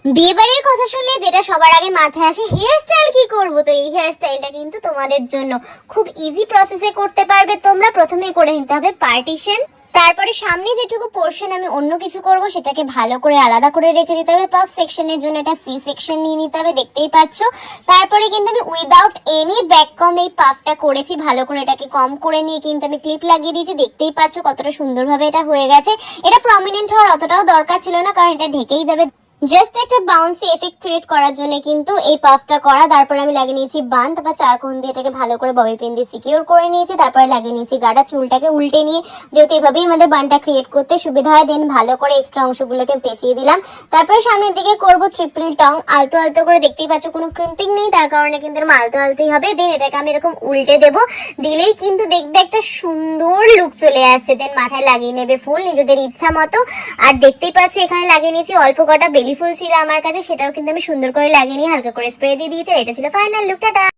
বিয়ে বাড়ির কথা শুনলে যেটা সবার আগে মাথায় আসে হেয়ার স্টাইল কি করব। তো এই হেয়ার স্টাইলটা কিন্তু তোমাদের জন্য খুব ইজি প্রসেসে করতে পারবে তোমরা। প্রথমে করে নিতে হবে পার্টিশন, তারপরে সামনে যেটুকু পোর্শন আমি অন্য কিছু করব সেটাকে ভালো করে আলাদা করে রেখে দিতে হবে। পাফ সেকশনের জন্য এটা সি সেকশন নিয়ে নিতে হবে, দেখতেই পাচ্ছ। তারপরে কিন্তু আমি উইদাউট এনি ব্যাক কম এই পাফটা করেছি, ভালো করে এটাকে কম করে নিয়ে কিন্তু আমি ক্লিপ লাগিয়ে দিয়েছি। দেখতেই পাচ্ছ কতটা সুন্দরভাবে এটা হয়ে গেছে। এটা প্রমিনেন্ট হওয়ার অতটাও দরকার ছিল না, কারণ এটা ঢেকেই যাবে। জাস্ট একটা বাউন্সি এফেক্ট ক্রিয়েট করার জন্য কিন্তু এই পাফটা করা। তারপরে আমি লাগিয়ে নিয়েছি বান, তারপর চারকোণ দিয়ে এটাকে ভালো করে ববি পিন দিয়ে সিকিউর করে নিয়েছি। তারপরে লাগিয়ে নিয়েছি গাডা, চুলটাকে উল্টে নিয়ে, যেহেতু এভাবেই আমাদের বানটা ক্রিয়েট করতে সুবিধা হয়। দেন ভালো করে এক্সট্রা অংশগুলোকে পেঁচিয়ে দিলাম। তারপরে সামনের দিকে করব ট্রিপল টং, আলতো আলতো করে। দেখতেই পাচ্ছ কোনো ক্রিম্পিং নেই, তার কারণে কিন্তু এরকম আলতো আলতোই হবে। দেন এটাকে আমি এরকম উল্টে দেবো, দিলেই কিন্তু দেখবে একটা সুন্দর লুক চলে আসছে। দেন মাথায় লাগিয়ে নেবে ফুল নিজেদের ইচ্ছা মতো। আর দেখতেই পাচ্ছ এখানে লাগিয়ে নিয়েছি অল্প কটা বেলি ফুল ছিল আমার কাছে, সেটাও কিন্তু আমি সুন্দর করে লাগিয়ে নিয়ে হালকা করে স্প্রে দিয়ে দিয়েছি। এটা ছিল ফাইনাল লুক। টাটা।